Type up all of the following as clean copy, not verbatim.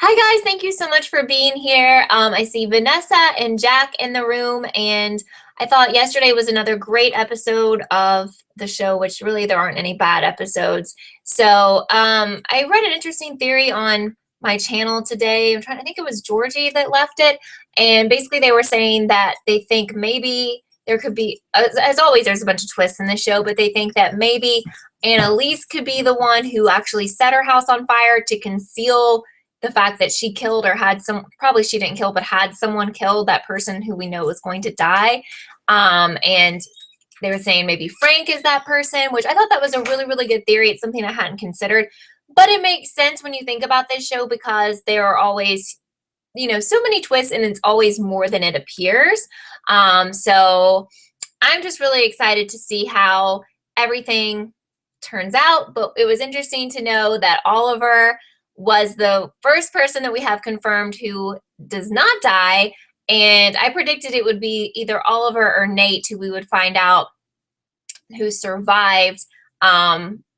Hi guys, thank you so much for being here. I see Vanessa and Jack in the room, and I thought yesterday was another great episode of the show, which really there aren't any bad episodes. So I read an interesting theory on my channel today. I think it was Georgie that left it, and basically they were saying that they think maybe there could be, as always, there's a bunch of twists in the show, but they think that maybe Annalise could be the one who actually set her house on fire to conceal the fact that she killed or had probably she didn't kill, but had someone killed that person who we know is going to die. And they were saying maybe Frank is that person, which I thought that was a really, really good theory. It's something I hadn't considered, but it makes sense when you think about this show because there are always, so many twists and it's always more than it appears. So I'm just really excited to see how everything turns out, but it was interesting to know that Oliver was the first person that we have confirmed who does not die. And I predicted it would be either Oliver or Nate who we would find out who survived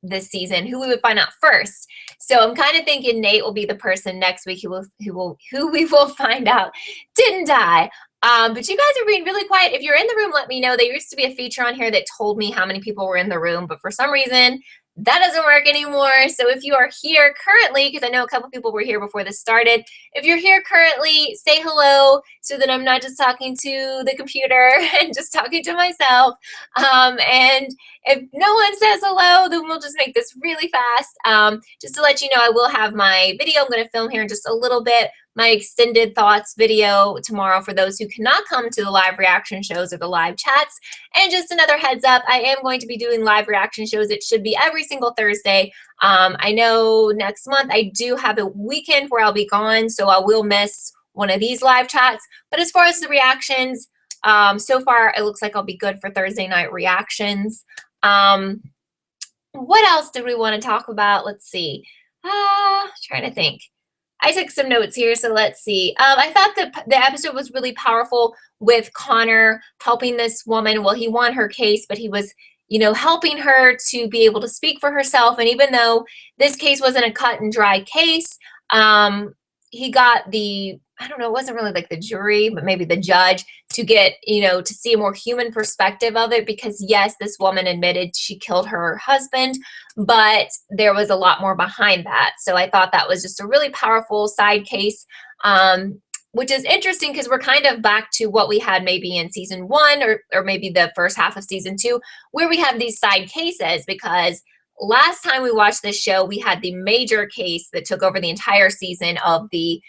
this season, who we would find out first. So I'm kind of thinking Nate will be the person next week who we will find out didn't die. But you guys are being really quiet. If you're in the room, let me know. There used to be a feature on here that told me how many people were in the room, but for some reason that doesn't work anymore. So if you are here currently, because I know a couple people were here before this started, if you're here currently, say hello so that I'm not just talking to the computer and just talking to myself. And if no one says hello, then we'll just make this really fast. Just to let you know, I will have my video I'm going to film here in just a little bit, my extended thoughts video tomorrow for those who cannot come to the live reaction shows or the live chats. And just another heads up, I am going to be doing live reaction shows. It should be every single Thursday. I know next month I do have a weekend where I'll be gone, so I will miss one of these live chats. But as far as the reactions, so far it looks like I'll be good for Thursday night reactions. What else did we want to talk about? Let's see. Trying to think. I took some notes here, so let's see. I thought the episode was really powerful with Connor helping this woman. Well, he won her case, but he was, helping her to be able to speak for herself. And even though this case wasn't a cut and dry case, he got I don't know, it wasn't really like the jury, but maybe the judge to get, to see a more human perspective of it because, yes, this woman admitted she killed her husband, but there was a lot more behind that. So I thought that was just a really powerful side case, which is interesting because we're kind of back to what we had maybe in season 1 or maybe the first half of season 2, where we have these side cases because last time we watched this show, we had the major case that took over the entire season of the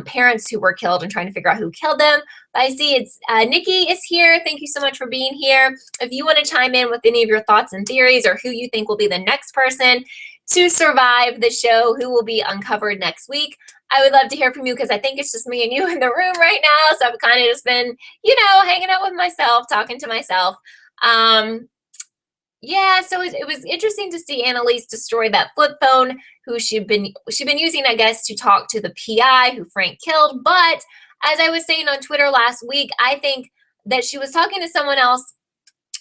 parents who were killed and trying to figure out who killed them. But I see it's Nikki is here. Thank you so much for being here. If you want to chime in with any of your thoughts and theories or who you think will be the next person to survive the show, who will be uncovered next week, I would love to hear from you because I think it's just me and you in the room right now. So I've kind of just been, hanging out with myself, talking to myself. Yeah, so it was interesting to see Annalise destroy that flip phone, who she'd been using, I guess, to talk to the PI who Frank killed. But as I was saying on Twitter last week, I think that she was talking to someone else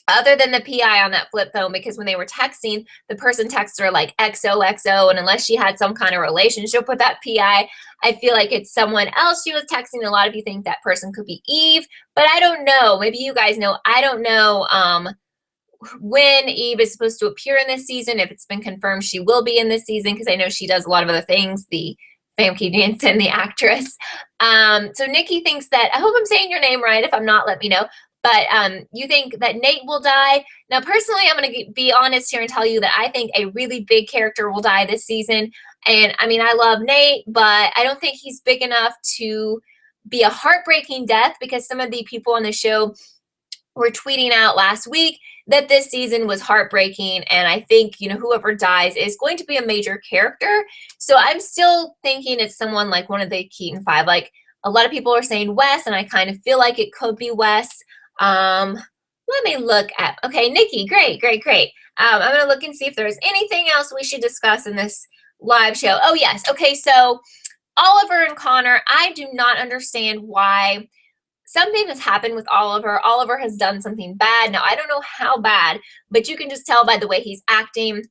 other than the PI on that flip phone because when they were texting, the person texted her like XOXO, and unless she had some kind of relationship with that PI, I feel like it's someone else she was texting. A lot of you think that person could be Eve, but I don't know. Maybe you guys know. I don't know. When Eve is supposed to appear in this season, if it's been confirmed she will be in this season, because I know she does a lot of other things, the Famke Janssen, the actress. So Nikki thinks that, I hope I'm saying your name right. If I'm not, let me know. But you think that Nate will die. Now, personally, I'm going to be honest here and tell you that I think a really big character will die this season. And I mean, I love Nate, but I don't think he's big enough to be a heartbreaking death because some of the people on the show were tweeting out last week that this season was heartbreaking, and I think, whoever dies is going to be a major character. So I'm still thinking it's someone like one of the Keaton 5. Like, a lot of people are saying Wes, and I kind of feel like it could be Wes. Let me look at, okay, Nikki, great. I'm going to look and see if there's anything else we should discuss in this live show. Oh, yes. Okay, so Oliver and Connor, I do not understand why something has happened with Oliver. Oliver has done something bad. Now, I don't know how bad, but you can just tell by the way he's acting.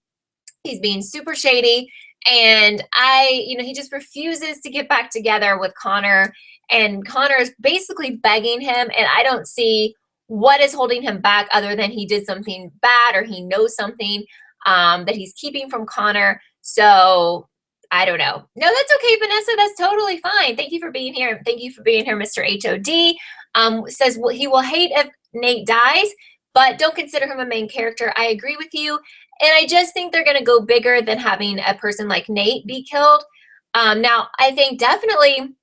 He's being super shady. And he just refuses to get back together with Connor. And Connor is basically begging him. And I don't see what is holding him back other than he did something bad or he knows something that he's keeping from Connor. So I don't know. No, that's okay, Vanessa. That's totally fine. Thank you for being here. Thank you for being here, Mr. HOD. Says he will hate if Nate dies, but don't consider him a main character. I agree with you. And I just think they're going to go bigger than having a person like Nate be killed. Now, I think definitely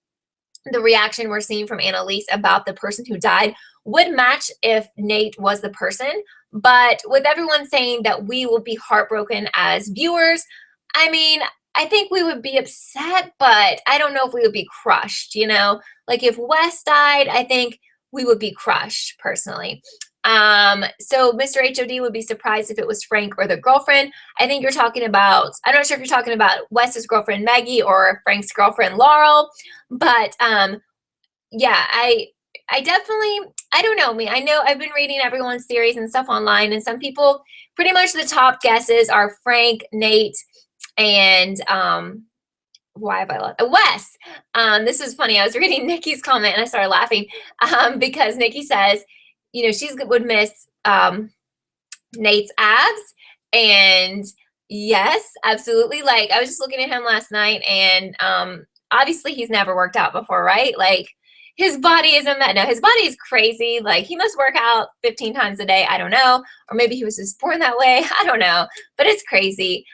the reaction we're seeing from Annalise about the person who died would match if Nate was the person. But with everyone saying that we will be heartbroken as viewers, I mean, I think we would be upset, but I don't know if we would be crushed, Like if Wes died, I think we would be crushed personally. So Mr. HOD would be surprised if it was Frank or the girlfriend. I think you're talking about, I'm not sure if you're talking about Wes's girlfriend Maggie or Frank's girlfriend Laurel, but yeah, I definitely, I don't know. I know I've been reading everyone's theories and stuff online, and some people, pretty much the top guesses are Frank, Nate, and why have I lost? Wes. This is funny. I was reading Nikki's comment and I started laughing because Nikki says, she would miss Nate's abs. And yes, absolutely. Like I was just looking at him last night, and obviously he's never worked out before, right? Like his body is his body is crazy. Like he must work out 15 times a day. I don't know. Or maybe he was just born that way. I don't know, but it's crazy.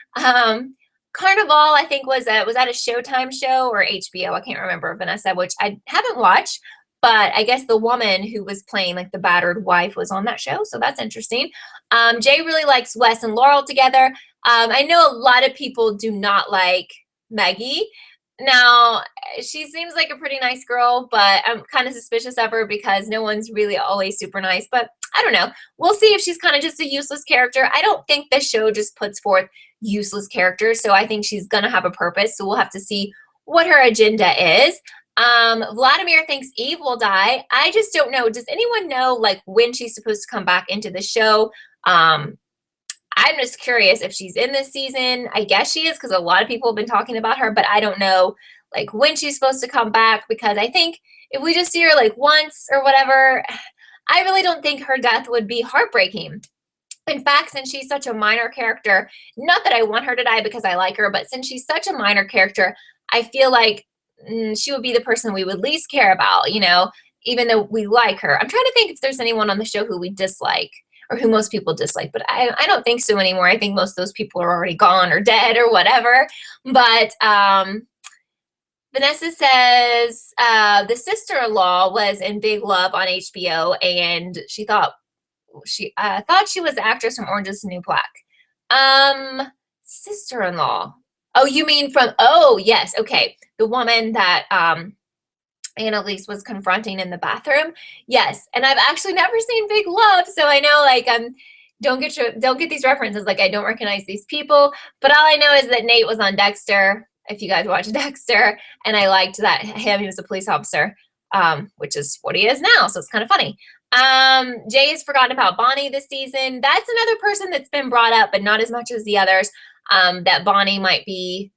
Carnival, I think was that a Showtime show or HBO? I can't remember, Vanessa, which I haven't watched, but I guess the woman who was playing like the battered wife was on that show. So that's interesting. Jay really likes Wes and Laurel together. I know a lot of people do not like Maggie. Now, she seems like a pretty nice girl, but I'm kind of suspicious of her because no one's really always super nice. But I don't know. We'll see if she's kind of just a useless character. I don't think this show just puts forth useless characters, so I think she's going to have a purpose. So we'll have to see what her agenda is. Vladimir thinks Eve will die. I just don't know. Does anyone know like when she's supposed to come back into the show? I'm just curious if she's in this season. I guess she is because a lot of people have been talking about her, but I don't know like when she's supposed to come back, because I think if we just see her like once or whatever, I really don't think her death would be heartbreaking. In fact, since she's such a minor character, not that I want her to die because I like her, but since she's such a minor character, I feel like she would be the person we would least care about, even though we like her. I'm trying to think if there's anyone on the show who we dislike or who most people dislike, but I don't think so anymore. I think most of those people are already gone or dead or whatever. But Vanessa says the sister-in-law was in Big Love on HBO, and she thought she was the actress from Orange Is the New Black. Sister-in-law. Oh, you mean from, oh, yes, okay. The woman that Annalise was confronting in the bathroom. Yes, and I've actually never seen Big Love, so I know like don't get these references. Like I don't recognize these people, but all I know is that Nate was on Dexter. If you guys watch Dexter, and I liked that him. He was a police officer, which is what he is now. So it's kind of funny. Jay has forgotten about Bonnie this season. That's another person that's been brought up, but not as much as the others. That Bonnie might be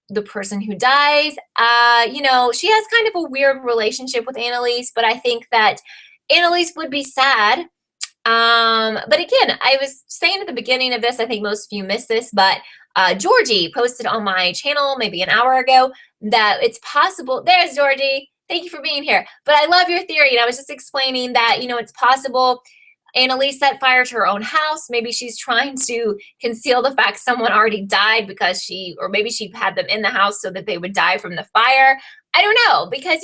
the person who dies. She has kind of a weird relationship with Annalise, but I think that Annalise would be sad. But again, I was saying at the beginning of this, I think most of you missed this, but Georgie posted on my channel maybe an hour ago that it's possible. There's Georgie. Thank you for being here. But I love your theory. And I was just explaining that, it's possible Annalise set fire to her own house. Maybe she's trying to conceal the fact someone already died because or maybe she had them in the house so that they would die from the fire. I don't know, because,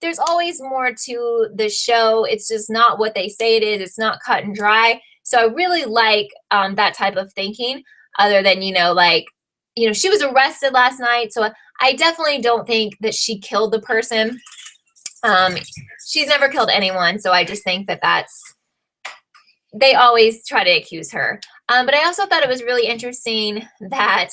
there's always more to the show. It's just not what they say it is. It's not cut and dry. So I really like that type of thinking, other than, she was arrested last night. So I definitely don't think that she killed the person. She's never killed anyone. So I just think that they always try to accuse her. But I also thought it was really interesting that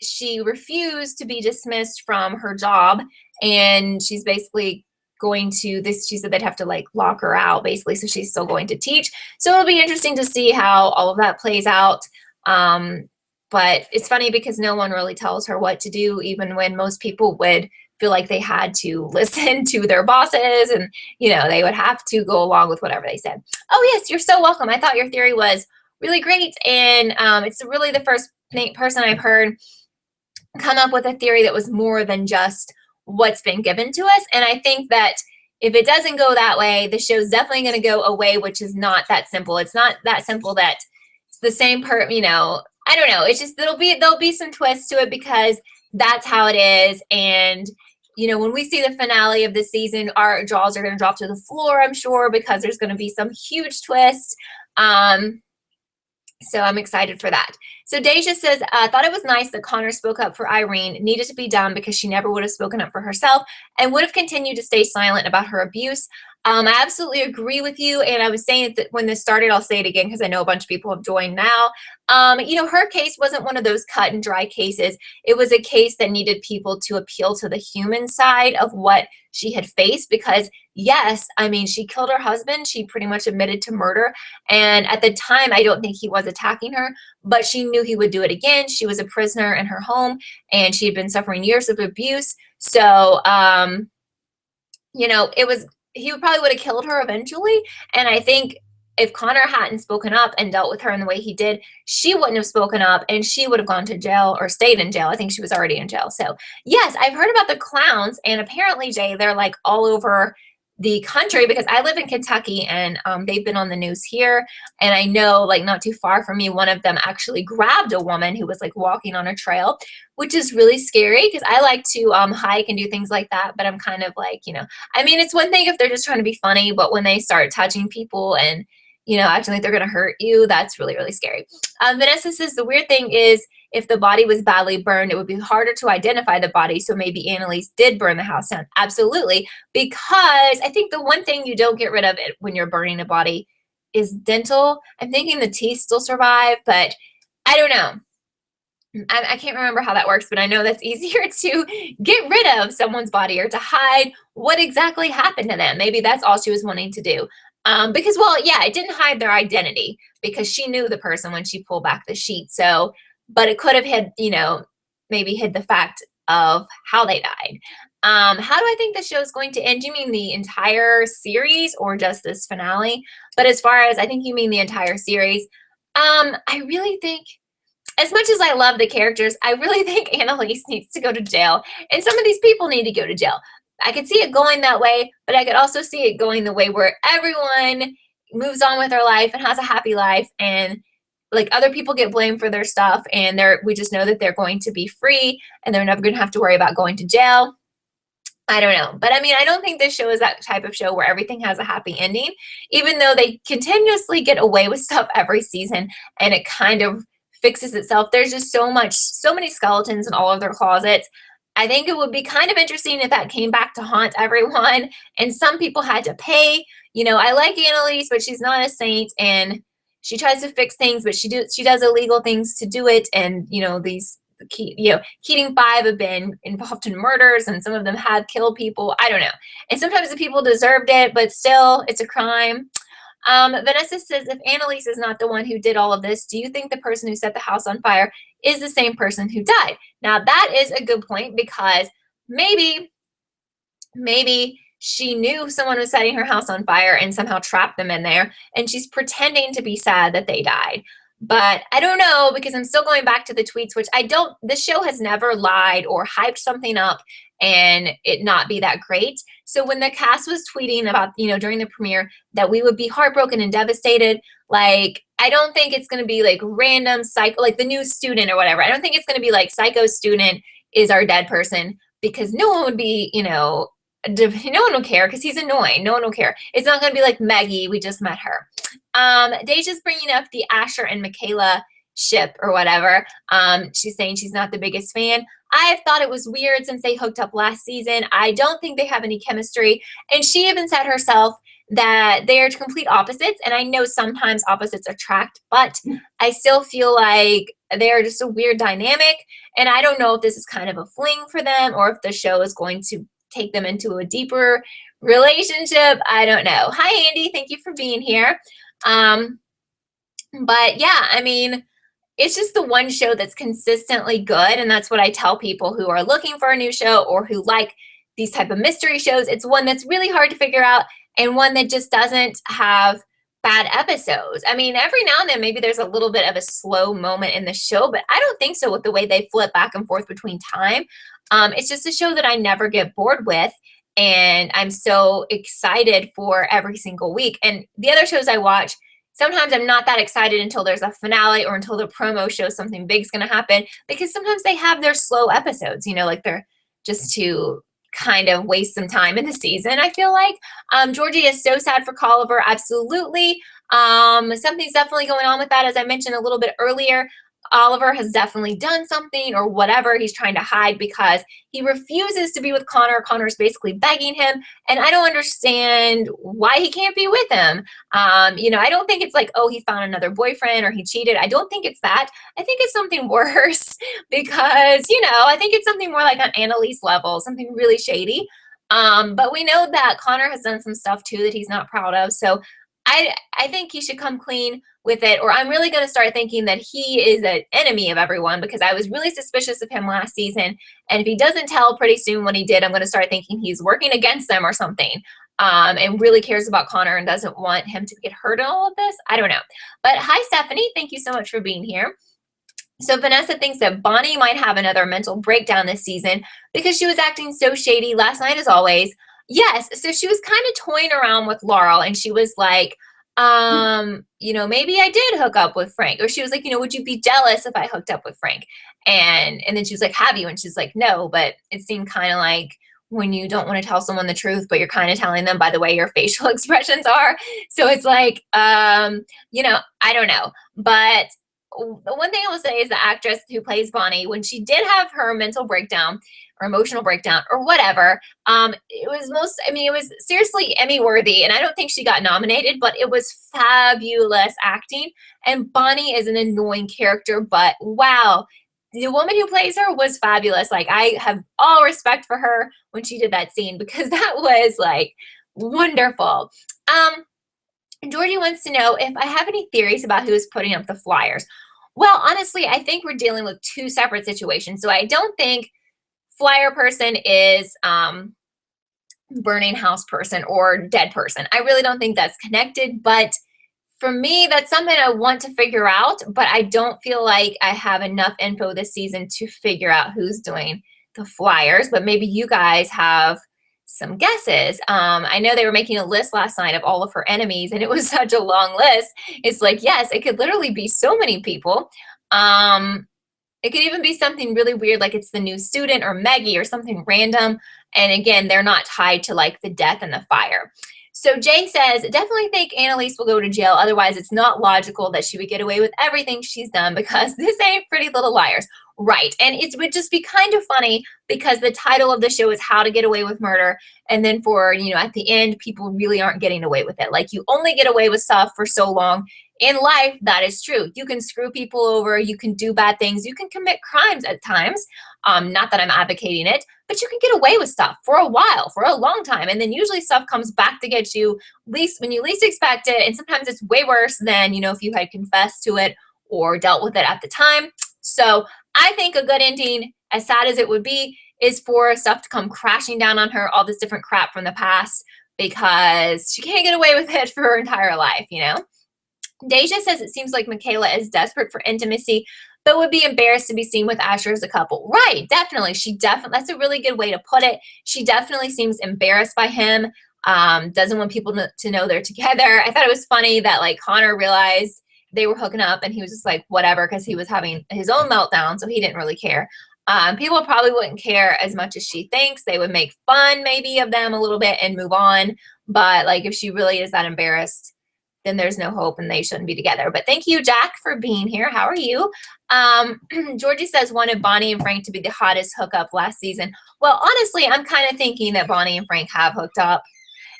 she refused to be dismissed from her job. And she's basically going to she said they'd have to like lock her out basically. So she's still going to teach. So it'll be interesting to see how all of that plays out. But but it's funny because no one really tells her what to do, even when most people would feel like they had to listen to their bosses and, they would have to go along with whatever they said. Oh, yes, you're so welcome. I thought your theory was really great. And it's really the first person I've heard come up with a theory that was more than just what's been given to us. And I think that if it doesn't go that way, the show's definitely going to go away, which is not that simple. It's not that simple that it's the same I don't know. It's just there'll be some twists to it because that's how it is. And when we see the finale of the season, our jaws are going to drop to the floor, I'm sure, because there's going to be some huge twist. So I'm excited for that. So Deja says, I thought it was nice that Connor spoke up for Irene. Needed to be done because she never would have spoken up for herself and would have continued to stay silent about her abuse. I absolutely agree with you. And I was saying that when this started, I'll say it again because I know a bunch of people have joined now. Her case wasn't one of those cut and dry cases. It was a case that needed people to appeal to the human side of what she had faced because, yes, I mean, she killed her husband. She pretty much admitted to murder. And at the time, I don't think he was attacking her, but she knew he would do it again. She was a prisoner in her home and she had been suffering years of abuse. So, he probably would have killed her eventually. And I think if Connor hadn't spoken up and dealt with her in the way he did, she wouldn't have spoken up and she would have gone to jail or stayed in jail. I think she was already in jail. So yes, I've heard about the clowns, and apparently, Jay, they're like all over the country because I live in Kentucky and they've been on the news here. And I know, like, not too far from me, one of them actually grabbed a woman who was like walking on a trail, which is really scary because I like to hike and do things like that. But I'm kind of like, I mean, it's one thing if they're just trying to be funny, but when they start touching people and, acting like they're going to hurt you, that's really, really scary. Vanessa says the weird thing is if the body was badly burned, it would be harder to identify the body. So maybe Annalise did burn the house down. Absolutely. Because I think the one thing you don't get rid of it when you're burning a body is dental. I'm thinking the teeth still survive, but I don't know. I can't remember how that works, but I know that's easier to get rid of someone's body or to hide what exactly happened to them. Maybe that's all she was wanting to do. Because, well, yeah, it didn't hide their identity because she knew the person when she pulled back the sheet. So, but it could have hid, maybe hid the fact of how they died. How do I think the show is going to end? Do you mean the entire series or just this finale? But as far as I think you mean the entire series, I really think, as much as I love the characters, I really think Annalise needs to go to jail. And some of these people need to go to jail. I could see it going that way, but I could also see it going the way where everyone moves on with their life and has a happy life, and like other people get blamed for their stuff, and we just know that they're going to be free and they're never going to have to worry about going to jail. I don't know. But I mean, I don't think this show is that type of show where everything has a happy ending, even though they continuously get away with stuff every season and it kind of fixes itself. There's just so many skeletons in all of their closets. I think it would be kind of interesting if that came back to haunt everyone and some people had to pay. I like Annalise, but she's not a saint and she tries to fix things, but she does illegal things to do it. And, Keating 5 have been involved in murders and some of them have killed people. I don't know. And sometimes the people deserved it, but still it's a crime. Vanessa says, if Annalise is not the one who did all of this, do you think the person who set the house on fire is the same person who died? Now, that is a good point because maybe she knew someone was setting her house on fire and somehow trapped them in there, and she's pretending to be sad that they died. But I don't know because I'm still going back to the tweets, which this show has never lied or hyped something up and it not be that great. So when the cast was tweeting about, during the premiere that we would be heartbroken and devastated, like, I don't think it's going to be like random psycho, like the new student or whatever. I don't think it's going to be like psycho student is our dead person because no one would be, no one will care because he's annoying. No one will care. It's not going to be like Maggie. We just met her. Deja's bringing up the Asher and Michaela ship or whatever. She's saying she's not the biggest fan. I've thought it was weird since they hooked up last season. I don't think they have any chemistry. And she even said herself that they are complete opposites. And I know sometimes opposites attract, but I still feel like they're just a weird dynamic. And I don't know if this is kind of a fling for them or if the show is going to take them into a deeper relationship. I don't know. Hi, Andy. Thank you for being here. But yeah, I mean, it's just the one show that's consistently good, and that's what I tell people who are looking for a new show or who like these type of mystery shows. It's one that's really hard to figure out and one that just doesn't have bad episodes. I mean, every now and then maybe there's a little bit of a slow moment in the show, but I don't think so with the way they flip back and forth between time. It's just a show that I never get bored with, and I'm so excited for every single week. And the other shows I watch, sometimes I'm not that excited until there's a finale or until the promo shows something big's going to happen, because sometimes they have their slow episodes, like they're just to kind of waste some time in the season, I feel like. Georgie is so sad for Colliver. Absolutely. Something's definitely going on with that. As I mentioned a little bit earlier, Oliver has definitely done something or whatever he's trying to hide, because he refuses to be with Connor. Connor's basically begging him, and I don't understand why he can't be with him. I don't think it's like, oh, he found another boyfriend or he cheated. I don't think it's that. I think it's something worse because, I think it's something more like on Annalise level, something really shady. But we know that Connor has done some stuff too that he's not proud of. So I think he should come clean with it, or I'm really going to start thinking that he is an enemy of everyone, because I was really suspicious of him last season. And if he doesn't tell pretty soon what he did, I'm going to start thinking he's working against them or something, and really cares about Connor and doesn't want him to get hurt in all of this. I don't know. But hi, Stephanie. Thank you so much for being here. So Vanessa thinks that Bonnie might have another mental breakdown this season because she was acting so shady last night, as always. Yes, so she was kind of toying around with Laurel, and she was like, maybe I did hook up with Frank. Or she was like, would you be jealous if I hooked up with Frank? And then she was like, have you? And she's like, no, but it seemed kind of like when you don't want to tell someone the truth, but you're kind of telling them by the way your facial expressions are. So it's like, I don't know. But the one thing I will say is the actress who plays Bonnie, when she did have her mental breakdown or emotional breakdown or whatever, it was seriously Emmy worthy. And I don't think she got nominated, but it was fabulous acting. And Bonnie is an annoying character, but wow, the woman who plays her was fabulous. Like, I have all respect for her when she did that scene, because that was like wonderful. Georgie wants to know if I have any theories about who is putting up the flyers. Well, honestly, I think we're dealing with two separate situations. So I don't think flyer person is burning house person or dead person. I really don't think that's connected. But for me, that's something I want to figure out. But I don't feel like I have enough info this season to figure out who's doing the flyers. But maybe you guys have some guesses. I know they were making a list last night of all of her enemies, and it was such a long list. It's like, yes, it could literally be so many people. It could even be something really weird, like it's the new student or Maggie or something random. And again, they're not tied to like the death and the fire. So Jay says, definitely think Annalise will go to jail. Otherwise, it's not logical that she would get away with everything she's done, because this ain't Pretty Little Liars. Right. And it would just be kind of funny because the title of the show is How to Get Away with Murder. And then for, at the end, people really aren't getting away with it. Like, you only get away with stuff for so long. In life, that is true. You can screw people over. You can do bad things. You can commit crimes at times. Not that I'm advocating it, but you can get away with stuff for a while, for a long time. And then usually stuff comes back to get you when you least expect it. And sometimes it's way worse than, if you had confessed to it or dealt with it at the time. So I think a good ending, as sad as it would be, is for stuff to come crashing down on her, all this different crap from the past, because she can't get away with it for her entire life, Deja says it seems like Michaela is desperate for intimacy, but would be embarrassed to be seen with Asher as a couple. Right, definitely. That's a really good way to put it. She definitely seems embarrassed by him, doesn't want people to know they're together. I thought it was funny that like Connor realized they were hooking up and he was just like, whatever, because he was having his own meltdown, so he didn't really care. People probably wouldn't care as much as she thinks. They would make fun maybe of them a little bit and move on. But like, if she really is that embarrassed, then there's no hope and they shouldn't be together. But thank you, Jack, for being here. How are you? Georgie says wanted Bonnie and Frank to be the hottest hookup last season. Well, honestly, I'm kind of thinking that Bonnie and Frank have hooked up.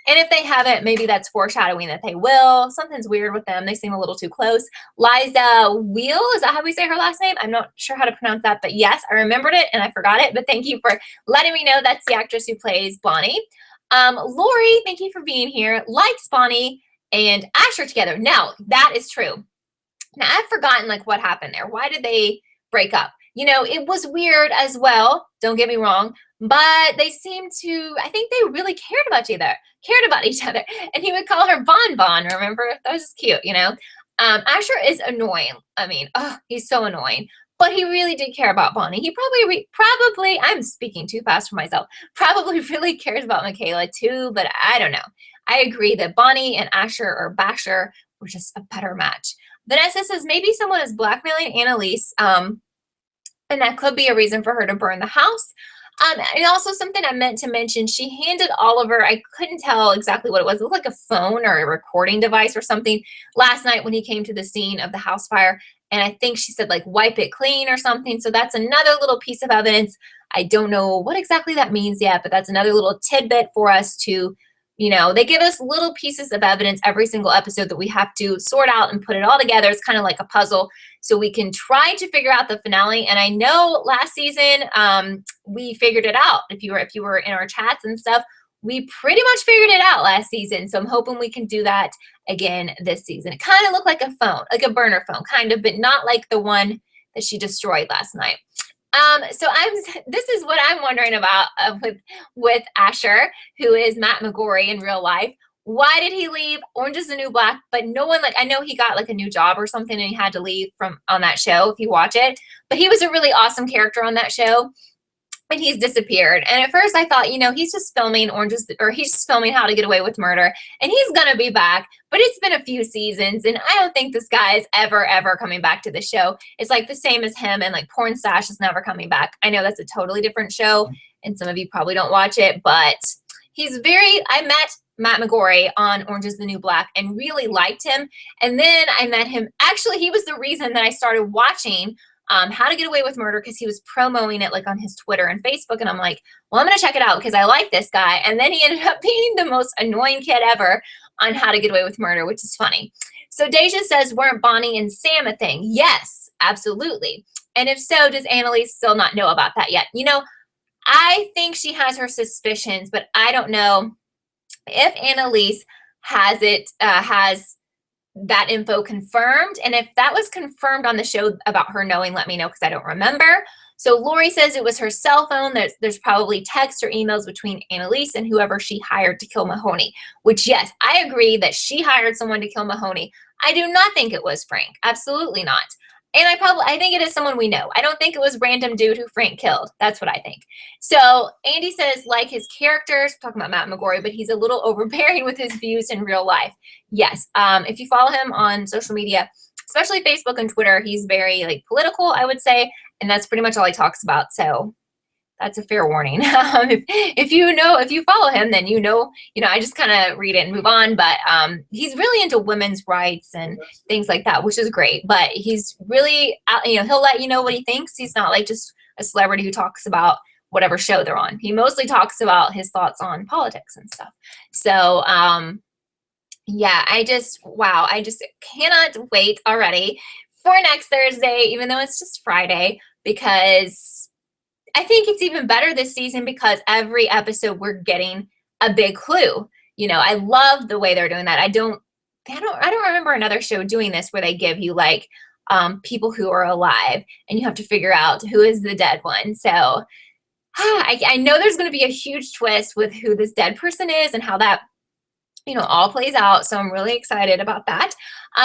And if they haven't, maybe that's foreshadowing that they will. Something's weird with them. They seem a little too close. Liza Wheel, is that how we say her last name? I'm not sure how to pronounce that, but yes, I remembered it and I forgot it. But thank you for letting me know that's the actress who plays Bonnie. Lori, thank you for being here. Likes Bonnie and Asher together. Now, that is true. Now, I've forgotten like what happened there. Why did they break up? It was weird as well. Don't get me wrong, but they seemed to. I think they really cared about each other. And he would call her Bon Bon. Remember? That was just cute. Asher is annoying. I mean, oh, he's so annoying. But he really did care about Bonnie. He probably. I'm speaking too fast for myself. Probably really cares about Michaela too. But I don't know. I agree that Bonnie and Asher or Basher were just a better match. Vanessa says maybe someone is blackmailing Annalise, and that could be a reason for her to burn the house. And also something I meant to mention, she handed Oliver, I couldn't tell exactly what it was. It looked like a phone or a recording device or something last night when he came to the scene of the house fire. And I think she said like, wipe it clean or something. So that's another little piece of evidence. I don't know what exactly that means yet, but that's another little tidbit for us to, they give us little pieces of evidence every single episode that we have to sort out and put it all together. It's kind of like a puzzle. So we can try to figure out the finale. And I know last season we figured it out. If you were in our chats and stuff, we pretty much figured it out last season. So I'm hoping we can do that again this season. It kind of looked like a phone, like a burner phone, kind of, but not like the one that she destroyed last night. So this is what I'm wondering about with Asher, who is Matt McGorry in real life. Why did he leave Orange is the New Black? But no one, I know he got like a new job or something and he had to leave on that show if you watch it. But he was a really awesome character on that show. And he's disappeared. And at first I thought, he's just filming he's just filming How to Get Away with Murder. And he's going to be back. But it's been a few seasons. And I don't think this guy is ever coming back to the show. It's like the same as him. And like Porn Stash is never coming back. I know that's a totally different show. And some of you probably don't watch it. But I met Matt McGorry on Orange is the New Black and really liked him. And then I met him. Actually, he was the reason that I started watching How to Get Away with Murder, because he was promoting it like on his Twitter and Facebook. And I'm like, well, I'm going to check it out because I like this guy. And then he ended up being the most annoying kid ever on How to Get Away with Murder, which is funny. So Deja says, weren't Bonnie and Sam a thing? Yes, absolutely. And if so, does Annalise still not know about that yet? I think she has her suspicions, but I don't know if Annalise has that info confirmed. And if that was confirmed on the show about her knowing, let me know because I don't remember. So Lori says it was her cell phone. There's probably texts or emails between Annalise and whoever she hired to kill Mahoney, which, yes, I agree that she hired someone to kill Mahoney. I do not think it was Frank. Absolutely not. And I think it is someone we know. I don't think it was random dude who Frank killed. That's what I think. So Andy says, like his characters, talking about Matt McGorry, but he's a little overbearing with his views in real life. Yes. If you follow him on social media, especially Facebook and Twitter, he's very political, I would say. And that's pretty much all he talks about. So that's a fair warning. If you follow him, then I just kind of read it and move on. But he's really into women's rights and things like that, which is great. But he's really, he'll let you know what he thinks. He's not like just a celebrity who talks about whatever show they're on. He mostly talks about his thoughts on politics and stuff. So, yeah, I just cannot wait already for next Thursday, even though it's just Friday, because I think it's even better this season because every episode we're getting a big clue. I love the way they're doing that. I don't remember another show doing this where they give you people who are alive and you have to figure out who is the dead one. So I know there's going to be a huge twist with who this dead person is and how that all plays out. So I'm really excited about that.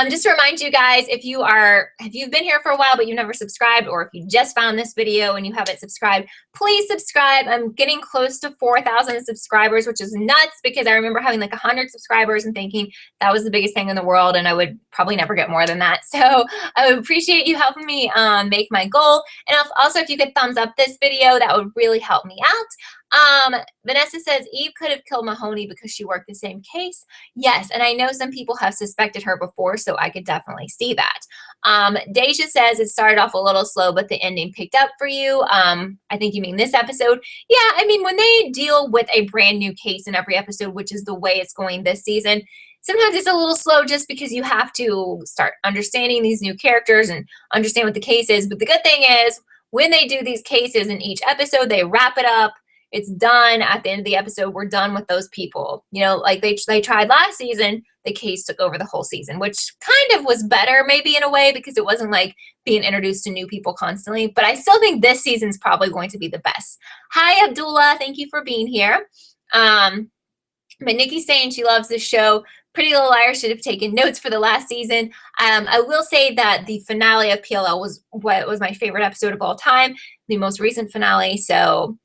Just to remind you guys, if you've been here for a while, but you've never subscribed, or if you just found this video and you haven't subscribed, please subscribe. I'm getting close to 4,000 subscribers, which is nuts because I remember having 100 subscribers and thinking that was the biggest thing in the world. And I would probably never get more than that. So I would appreciate you helping me make my goal. And also, if you could thumbs up this video, that would really help me out. Vanessa says Eve could have killed Mahoney because she worked the same case. Yes, and I know some people have suspected her before, so I could definitely see that. Deja says it started off a little slow, but the ending picked up for you. I think you mean this episode. Yeah, I mean, when they deal with a brand new case in every episode, which is the way it's going this season, sometimes it's a little slow just because you have to start understanding these new characters and understand what the case is. But the good thing is when they do these cases in each episode, they wrap it up. It's done at the end of the episode. We're done with those people. Like they tried last season the case took over the whole season, which kind of was better maybe in a way because it wasn't like being introduced to new people constantly. But I still think this season's probably going to be the best. Hi, Abdullah. Thank you for being here. But Nikki's saying she loves this show. Pretty Little Liars should have taken notes for the last season. I will say that the finale of PLL was what was my favorite episode of all time, the most recent finale. So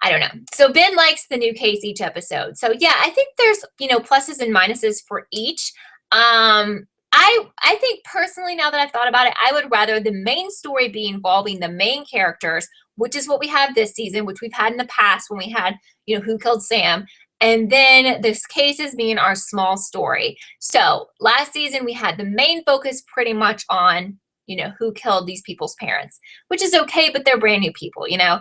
I don't know. So Ben likes the new case each episode. So yeah, I think there's, you know, pluses and minuses for each. I think personally, now that I've thought about it, I would rather the main story be involving the main characters, which is what we have this season, which we've had in the past when we had, you know, Who Killed Sam. And then this case is being our small story. So last season we had the main focus pretty much on, you know, who killed these people's parents, which is okay, but they're brand new people, you know.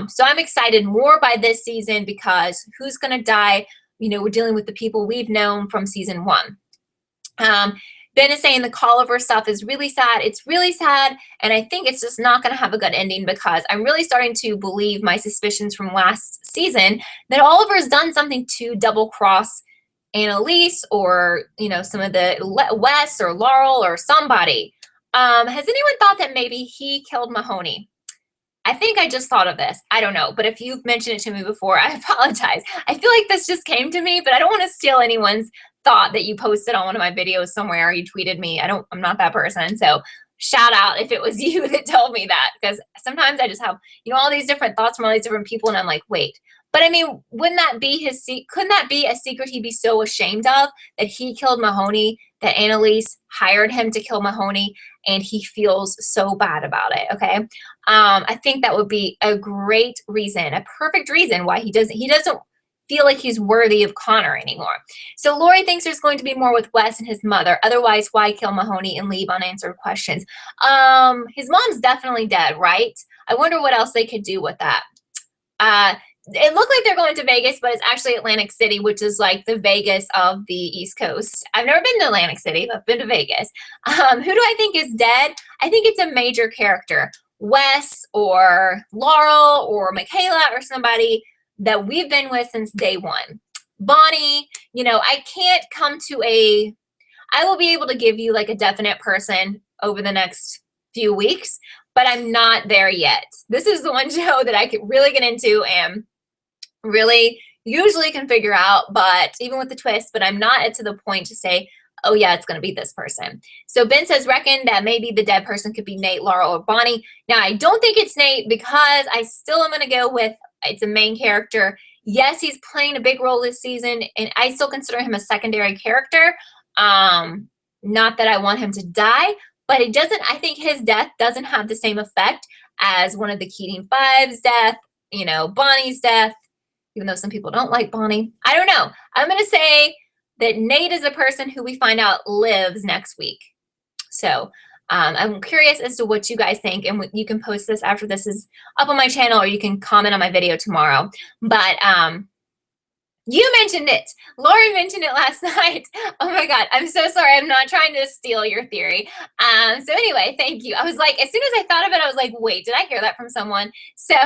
So I'm excited more by this season because who's going to die? You know, we're dealing with the people we've known from season 1. Ben is saying the Colliver stuff is really sad. It's really sad, and I think it's just not going to have a good ending because I'm really starting to believe my suspicions from last season that Oliver's done something to double-cross Annalise or, you know, some of the Wes or Laurel or somebody. Has anyone thought that maybe he killed Mahoney? I think I just thought of this. I don't know, but if you've mentioned it to me before, I apologize. I feel like this just came to me, but I don't want to steal anyone's thought that you posted on one of my videos somewhere or you tweeted me. I'm not that person. So shout out if it was you that told me that, because sometimes I just have, you know, all these different thoughts from all these different people and I'm like, wait. But I mean, wouldn't that be couldn't that be a secret he'd be so ashamed of, that he killed Mahoney, that Annalise hired him to kill Mahoney, and he feels so bad about it, okay? I think that would be a great reason, a perfect reason why he doesn't feel like he's worthy of Connor anymore. So Lori thinks there's going to be more with Wes and his mother. Otherwise, why kill Mahoney and leave unanswered questions? His mom's definitely dead, right? I wonder what else they could do with that. It looked like they're going to Vegas, but it's actually Atlantic City, which is like the Vegas of the East Coast. I've never been to Atlantic City, but I've been to Vegas. Who do I think is dead? I think it's a major character. Wes or Laurel or Michaela or somebody that we've been with since day one. Bonnie, you know, I will be able to give you like a definite person over the next few weeks, but I'm not there yet. This is the one show that I could really get into and really usually can figure out, but even with the twist, but I'm not to the point to say, oh yeah, it's going to be this person. So Ben says, reckon that maybe the dead person could be Nate, Laurel, or Bonnie. Now, I don't think it's Nate because I still am going to go with it's a main character. Yes, he's playing a big role this season, and I still consider him a secondary character. Not that I want him to die, but I think his death doesn't have the same effect as one of the Keating Five's death, you know, Bonnie's death, even though some people don't like Bonnie. I don't know. I'm going to say that Nate is a person who we find out lives next week. So I'm curious as to what you guys think, and you can post this after this is up on my channel, or you can comment on my video tomorrow. But you mentioned it. Lori mentioned it last night. Oh my God, I'm so sorry. I'm not trying to steal your theory. So anyway, thank you. I was like, as soon as I thought of it, I was like, wait, did I hear that from someone? So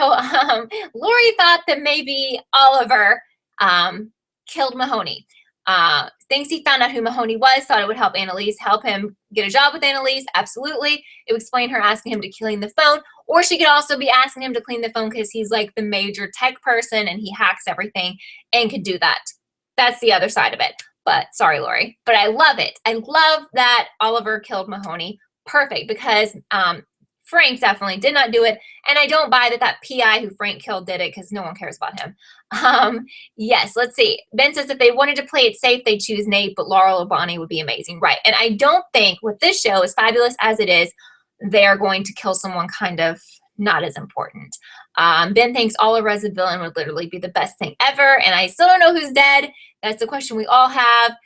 Lori thought that maybe Oliver killed Mahoney. Thinks he found out who Mahoney was, thought it would help Annalise, help him get a job with Annalise. Absolutely. It would explain her asking him to clean the phone, or she could also be asking him to clean the phone because he's like the major tech person and he hacks everything and could do that. That's the other side of it. But sorry, Lori. But I love it. I love that Oliver killed Mahoney. Perfect, because Frank definitely did not do it. And I don't buy that PI who Frank killed did it, because no one cares about him. Yes, let's see. Ben says if they wanted to play it safe, they'd choose Nate, but Laurel or Bonnie would be amazing. Right. And I don't think with this show, as fabulous as it is, they're going to kill someone kind of not as important. Ben thinks Oliver as a villain would literally be the best thing ever. And I still don't know who's dead. That's a question we all have.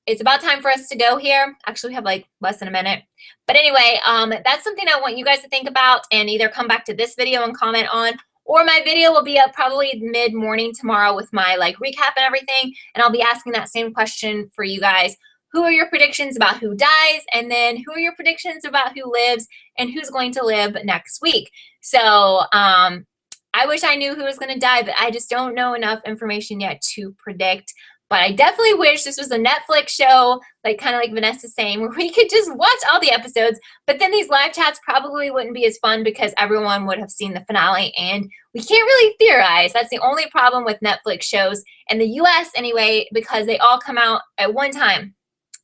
It's about time for us to go here. Actually, we have like less than a minute. But anyway, that's something I want you guys to think about and either come back to this video and comment on, or my video will be up probably mid-morning tomorrow with my like recap and everything. And I'll be asking that same question for you guys. Who are your predictions about who dies? And then who are your predictions about who lives and who's going to live next week? So I wish I knew who was going to die, but I just don't know enough information yet to predict. But I definitely wish this was a Netflix show, like kind of like Vanessa's saying, where we could just watch all the episodes. But then these live chats probably wouldn't be as fun because everyone would have seen the finale, and we can't really theorize. That's the only problem with Netflix shows in the US anyway, because they all come out at one time,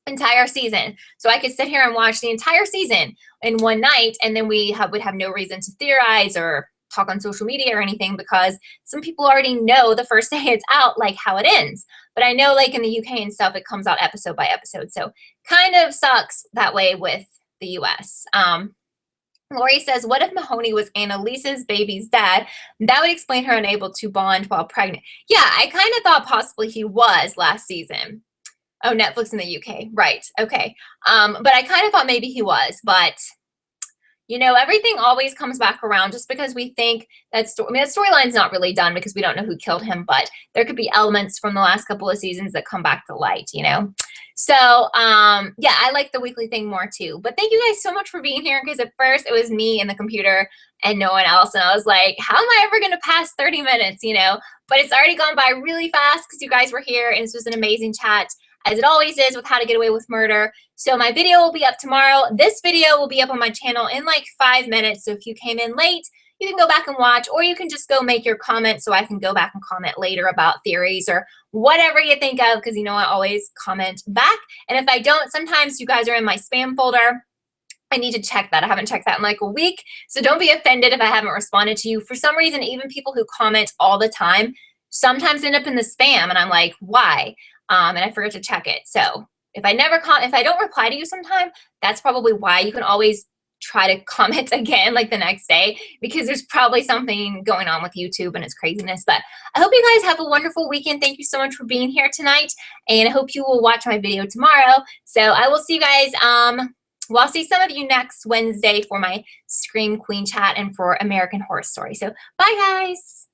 entire season. So I could sit here and watch the entire season in one night, and then we would have no reason to theorize or talk on social media or anything, because some people already know the first day it's out, like how it ends. But I know like in the UK and stuff, it comes out episode by episode. So kind of sucks that way with the US. Lori says, what if Mahoney was Annalise's baby's dad? That would explain her unable to bond while pregnant. Yeah, I kind of thought possibly he was last season. Oh, Netflix in the UK. Right. Okay. But I kind of thought maybe he was, but you know, everything always comes back around just because we think that that storyline's not really done because we don't know who killed him, but there could be elements from the last couple of seasons that come back to light, you know? So, yeah, I like the weekly thing more too. But thank you guys so much for being here, because at first it was me and the computer and no one else. And I was like, how am I ever going to pass 30 minutes, you know? But it's already gone by really fast because you guys were here, and this was an amazing chat, as it always is with How to Get Away with Murder. So my video will be up tomorrow. This video will be up on my channel in like 5 minutes. So if you came in late, you can go back and watch, or you can just go make your comment so I can go back and comment later about theories or whatever you think of, because you know I always comment back. And if I don't, sometimes you guys are in my spam folder. I need to check that. I haven't checked that in like a week. So don't be offended if I haven't responded to you. For some reason, even people who comment all the time sometimes end up in the spam, and I'm like, why? And I forget to check it. So if I don't reply to you sometime, that's probably why. You can always try to comment again like the next day, because there's probably something going on with YouTube and its craziness. But I hope you guys have a wonderful weekend. Thank you so much for being here tonight, and I hope you will watch my video tomorrow. So I will see you guys. Well, I'll see some of you next Wednesday for my Scream Queen chat and for American Horror Story. So bye, guys.